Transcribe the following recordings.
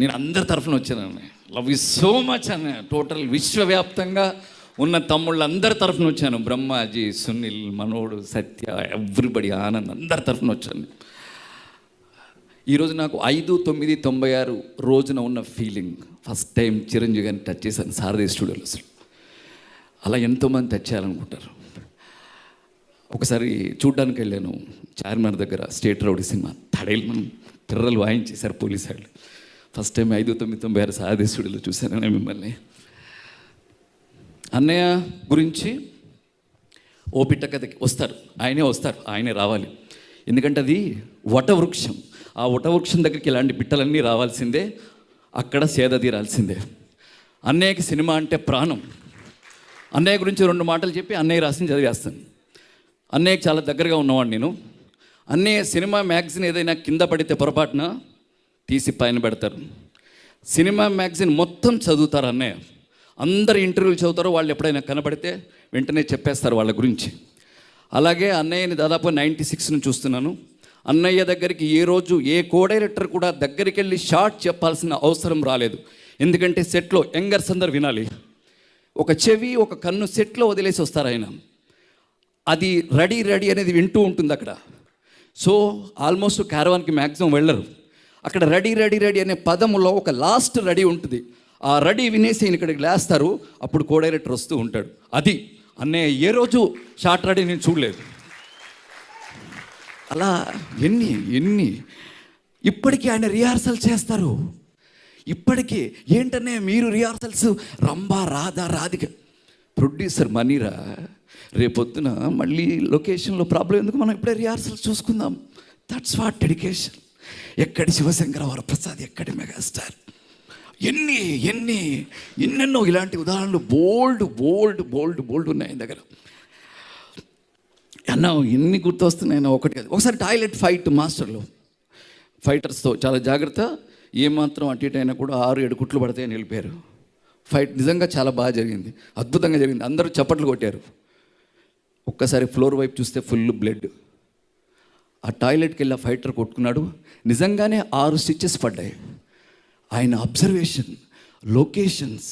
నేను అందరి తరఫున వచ్చాను అన్నయ్య. లవ్ యూ సో మచ్ అన్నయ్య. టోటల్ విశ్వవ్యాప్తంగా ఉన్న తమ్ముళ్ళందరి తరఫున వచ్చాను. బ్రహ్మాజీ, సునీల్, మనోడు, సత్య, ఎవ్రీబడి, ఆనంద్, అందరి తరఫున వచ్చాను. ఈరోజు నాకు 5/9/96 రోజున ఉన్న ఫీలింగ్ ఫస్ట్ టైం చిరంజీవి గారిని టచ్ చేశాను సారథి స్టూడియోలో. అసలు అలా ఎంతోమంది టచ్ చేయాలనుకుంటారు. ఒకసారి చూడ్డానికి వెళ్ళాను చార్మినార్ దగ్గర, స్టేట్ రౌడీ సినిమా. తడేలు మనం పిర్రలు వాయించేశారు పోలీసు వాళ్ళు. ఫస్ట్ టైం 5/9/96 సారథి స్టూడియోలో చూశాను నేను మిమ్మల్ని. అన్నయ్య గురించి ఓ పిట్ట కథకి వస్తారు, ఆయనే రావాలి. ఎందుకంటే అది వటవృక్షం. ఆ వటవృక్షం దగ్గరికి ఇలాంటి బిట్టలన్నీ రావాల్సిందే, అక్కడ సేద తీరాల్సిందే. అన్నయ్యకి సినిమా అంటే ప్రాణం. అన్నయ్య గురించి 2 మాటలు చెప్పి అన్నయ్య రాసింది చదివేస్తాను. అన్నయ్యకి చాలా దగ్గరగా ఉన్నవాడు నేను. అన్నయ్య సినిమా మ్యాగజైన్ ఏదైనా కింద పడితే పొరపాటున తీసి పైన పెడతారు. సినిమా మ్యాగజైన్ మొత్తం చదువుతారు అన్నయ్య. అందరు ఇంటర్వ్యూలు చదువుతారు. వాళ్ళు ఎప్పుడైనా కనపడితే వెంటనే చెప్పేస్తారు వాళ్ళ గురించి. అలాగే అన్నయ్యని దాదాపు 96 నుంచి చూస్తున్నాను. అన్నయ్య దగ్గరికి ఏ రోజు ఏ కో-డైరెక్టర్ కూడా దగ్గరికి వెళ్ళి షార్ట్ చెప్పాల్సిన అవసరం రాలేదు. ఎందుకంటే సెట్లో యంగర్స్ అందరు వినాలి. ఒక చెవి ఒక కన్ను సెట్లో వదిలేసి వస్తారు ఆయన. అది రెడీ అనేది వింటూ ఉంటుంది అక్కడ. సో ఆల్మోస్ట్ క్యారవాన్కి మ్యాక్సిమం వెళ్ళరు. అక్కడ రెడీ అనే పదములో ఒక లాస్ట్ రెడీ ఉంటుంది. ఆ రెడీ వినేసి ఈయన ఇక్కడికి లేస్తారు. అప్పుడు కో-డైరెక్టర్ వస్తూ ఉంటాడు. అది అన్నయ్య ఏ రోజు షార్ట్ రెడీ నేను చూడలేదు. అలా ఎన్ని ఇప్పటికీ ఆయన రిహార్సల్ చేస్తారు. ఇప్పటికీ ఏంటనే మీరు రిహార్సల్స్ రంభా, రాధిక, ప్రొడ్యూసర్ మనీరా, రేపొద్దున మళ్ళీ లొకేషన్లో ప్రాబ్లం ఎందుకు, మనం ఇప్పుడే రిహార్సల్స్ చూసుకుందాం. That's what dedication. ఎక్కడి శివశంకర వరప్రసాద్, ఎక్కడి మెగాస్టార్. ఎన్నెన్నో ఇలాంటి ఉదాహరణలు బోల్డ్ ఉన్నాయి ఆయన దగ్గర. అన్న ఎన్ని గుర్తొస్తున్నాయి. ఒకసారి టాయిలెట్ ఫైట్ మాస్టర్లో ఫైటర్స్తో చాలా జాగ్రత్త, ఏమాత్రం అటు ఇటు అయినా కూడా 6-7 కుట్లు పడతాయని వెళ్ళిపోయారు. ఫైట్ నిజంగా చాలా బాగా జరిగింది, అద్భుతంగా జరిగింది. అందరూ చప్పట్లు కొట్టారు. ఒక్కసారి ఫ్లోర్ వైపు చూస్తే ఫుల్ బ్లడ్. ఆ టాయిలెట్కి వెళ్ళి ఆ ఫైటర్ కొట్టుకున్నాడు. నిజంగానే 6 స్టిచెస్ పడ్డాయి. ఆయన అబ్జర్వేషన్, లొకేషన్స్,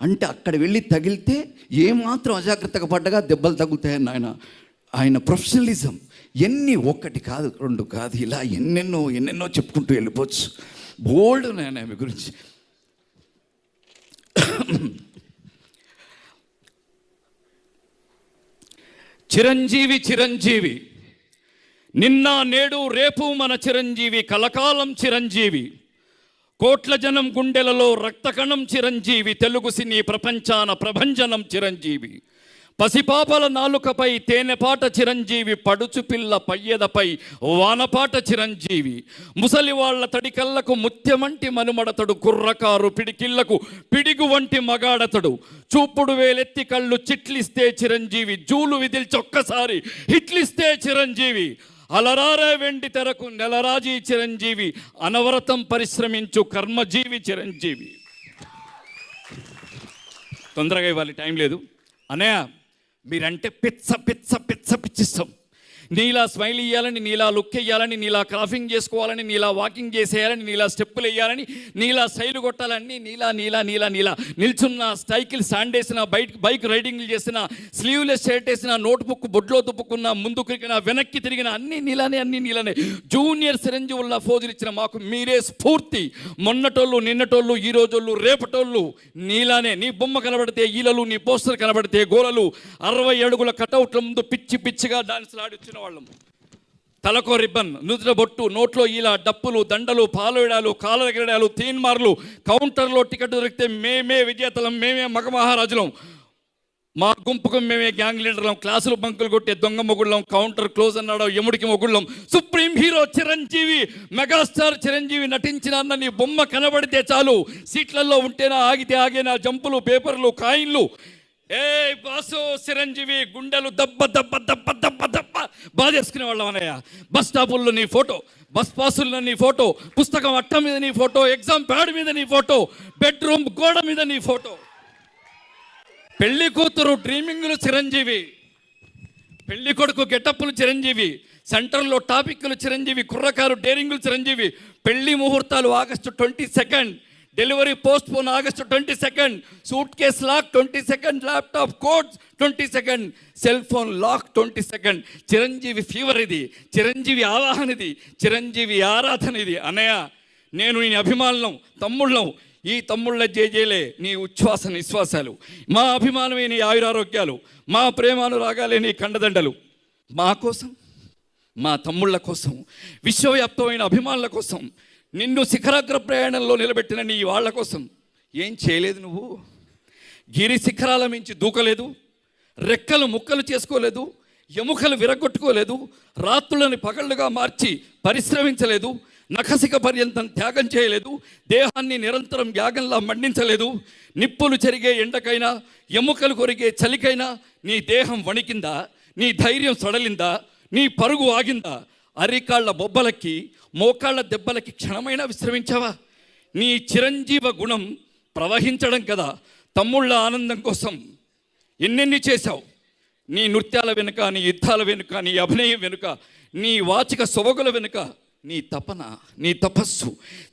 అంటే అక్కడ వెళ్ళి తగిలితే ఏమాత్రం అజాగ్రత్తగా పడ్డగా దెబ్బలు తగ్గుతాయని ఆయన ప్రొఫెషనలిజం. ఒకటి కాదు 2 కాదు, ఇలా ఎన్నెన్నో చెప్పుకుంటూ వెళ్ళిపోవచ్చు. బోల్డ్ నేను ఆమె గురించి. చిరంజీవి నిన్న నేడు రేపు మన చిరంజీవి, కలకాలం చిరంజీవి. కోట్ల జనం గుండెలలో రక్తకణం చిరంజీవి. తెలుగు సినీ ప్రపంచాన ప్రభంజనం చిరంజీవి. పసిపాపల నాలుకపై తేనెపాట చిరంజీవి. పడుచు పిల్ల పయ్యదపై వానపాట చిరంజీవి. ముసలి వాళ్ళ తడికల్లకు ముత్యమంటి మనుమడతడు. కుర్రకారు పిడికిళ్లకు పిడిగు వంటి మగాడతడు. చూపుడు వేలెత్తి కళ్ళు చిట్లిస్తే చిరంజీవి. జూలు విదిల్చి ఒక్కసారి హిట్లిస్తే చిరంజీవి. అలరారే వెండి తెరకు నెలరాజీ చిరంజీవి. అనవరతం పరిశ్రమించు కర్మజీవి చిరంజీవి. తొందరగా ఇవ్వాలి, టైం లేదు. అన్నయ్య మీరంటే పిచ్చిస్తాం. నీలా స్మైల్ ఇవ్వాలని, నీలా లుక్ వేయాలని, నీలా క్రాఫింగ్ చేసుకోవాలని, నీలా వాకింగ్ చేసేయాలని, నీలా స్టెప్పులు వేయాలని, నీలా స్టైల్ కొట్టాలని, నీలా నిల్చున్న సైకిల్ స్టాండ్ వేసిన, బైక్ రైడింగ్లు చేసిన, స్లీవ్లెస్ షర్ట్ వేసిన, నోట్బుక్ బొడ్లో తుప్పుకున్న, ముందుకు వెనక్కి తిరిగిన, అన్నీ నీలానే. జూనియర్ చిరంజీవుల్లా ఫోజులు ఇచ్చిన మాకు మీరే స్ఫూర్తి. మొన్నటోళ్ళు, నిన్నటోళ్ళు, ఈ రోజోళ్ళు, రేపటోళ్ళు నీలానే. నీ బొమ్మ కనబడితే ఈలలు, నీ పోస్టర్ కనబడితే గోలలు. 60 అడుగుల కటౌట్ల ముందు పిచ్చిగా డాన్సులు ఆడిచ్చిన వాళ్ళము. తలకో రిబ్బన్, నుదుట బొట్టు, నోట్లో ఇలా డప్పులు, దండలు, పాలవేడాలు, కాలరగడాలు, తీన్మార్లు. కౌంటర్లో టికెట్ దొరికితే మేమే విజేతలం, మేమే మగమహారాజులం. మా గుంపుకు మేమే గ్యాంగ్ లీడర్లం. క్లాసులు బంకులు కొట్టే దొంగ మొగుళ్ళం. కౌంటర్ క్లోజ్ అన్నాడు ఎముడికి మొగుళ్ళం. Supreme hero Chiranjeevi, megastar Chiranjeevi నటించిన అన్న నీ బొమ్మ కనబడితే చాలు. సీట్లలో ఉంటేనా, ఆగితే ఆగేనా, జంపులు, పేపర్లు, కాయిన్లు. బాసు చిరంజీవి గుండెలు దబ్బ బాధేసుకునే వాళ్ళం అన్నయ్య. బస్ స్టాపుల్లో నీ ఫోటో, బస్ పాసుల్లో నీ ఫోటో, పుస్తకం అట్ట మీద నీ ఫోటో, ఎగ్జామ్ ప్యాడ్ మీద నీ ఫోటో, బెడ్రూమ్ గోడ మీద నీ ఫోటో. పెళ్లి కూతురు డ్రీమింగ్లు చిరంజీవి, పెళ్లి కొడుకు గెటప్పులు చిరంజీవి, సెంటర్లో టాపిక్లు చిరంజీవి, కుర్రకారు డేరింగులు చిరంజీవి, పెళ్లి ముహూర్తాలు August 22, delivery postpone August 22, suitcase lock 22, laptop code 22, cell phone lock 22. Chiranjeevi fever ఇది, చిరంజీవి ఆవాహన ఇది, చిరంజీవి ఆరాధన ఇది. అన్నయ్య, నేను నీ అభిమానులం, తమ్ముళ్ళం. ఈ తమ్ముళ్ళ జేజేలే నీ ఉచ్ఛ్వాస నిశ్వాసాలు, మా అభిమానమే నీ ఆయురారోగ్యాలు, మా ప్రేమానురాగాలే నీ కండదండలు. మా కోసం, మా తమ్ముళ్ళ కోసం, విశ్వవ్యాప్తమైన అభిమానుల కోసం, నిన్ను శిఖరాగ్ర ప్రయాణంలో నిలబెట్టిన నీ వాళ్ళ కోసం ఏం చేయలేదు నువ్వు? గిరి శిఖరాల మించి దూకలేదు, రెక్కలు ముక్కలు చేసుకోలేదు, ఎముకలు విరగొట్టుకోలేదు, రాత్రులని పగళ్ళుగా మార్చి పరిశ్రమించలేదు, నఖసిక పర్యంతం త్యాగం చేయలేదు, దేహాన్ని నిరంతరం యాగంలా మండించలేదు. నిప్పులు చెరిగే ఎండకైనా, ఎముకలు కొరిగే చలికైనా నీ దేహం వణికిందా? నీ ధైర్యం సడలిందా? నీ పరుగు ఆగిందా? అరికాళ్ల బొబ్బలకి, మోకాళ్ల దెబ్బలకి క్షణమైనా విశ్రమించావా? నీ చిరంజీవ గుణం ప్రవహించడం కదా తమ్ముళ్ళ ఆనందం కోసం ఎన్నెన్ని చేశావు. నీ నృత్యాల వెనుక, నీ యుద్ధాల వెనుక, నీ అభినయం వెనుక, నీ వాచిక సొబగుల వెనుక నీ తపన, నీ తపస్సు,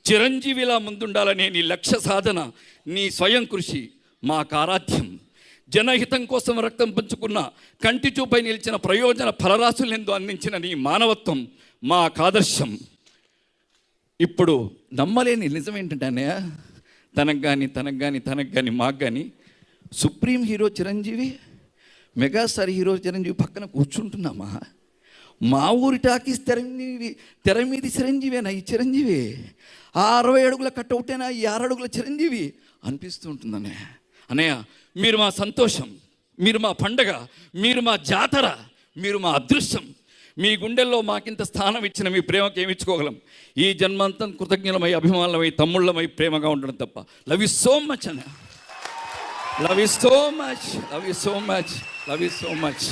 చిరంజీవిలా ముందుండాలనే నీ లక్ష్య సాధన, నీ స్వయం కృషి మాకు ఆరాధ్యం. జనహితం కోసం రక్తం పంచుకున్న, కంటి చూపై నిలిచిన ప్రయోజన ఫలరాశులెందు అందించిన నీ మానవత్వం మాకు ఆదర్శం. ఇప్పుడు నమ్మలేని నిజం ఏంటంటే అన్నయ్య, తనకు కానీ మాకు కానీ supreme hero Chiranjeevi, megastar hero Chiranjeevi పక్కన కూర్చుంటున్నామా? మా ఊరి టాకీస్ తెర మీద చిరంజీవేనా ఈ చిరంజీవి? ఆ 60 అడుగుల కట్అవుటేనా ఈ 6 అడుగుల చిరంజీవి అనిపిస్తూ ఉంటుంది అన్నయ్య. మీరు మా సంతోషం, మీరు మా పండగ, మీరు మా జాతర, మీరు మా అదృష్టం. మీ గుండెల్లో మాకింత స్థానం ఇచ్చిన మీ ప్రేమకి ఏమి ఇచ్చుకోగలం? ఈ జన్మాంతం కృతజ్ఞులమై, అభిమానులమై, తమ్ముళ్ళమై ప్రేమగా ఉండడం తప్ప. లవ్ యూ సో మచ్ అన్న, love you so much, love you so much, love you so much.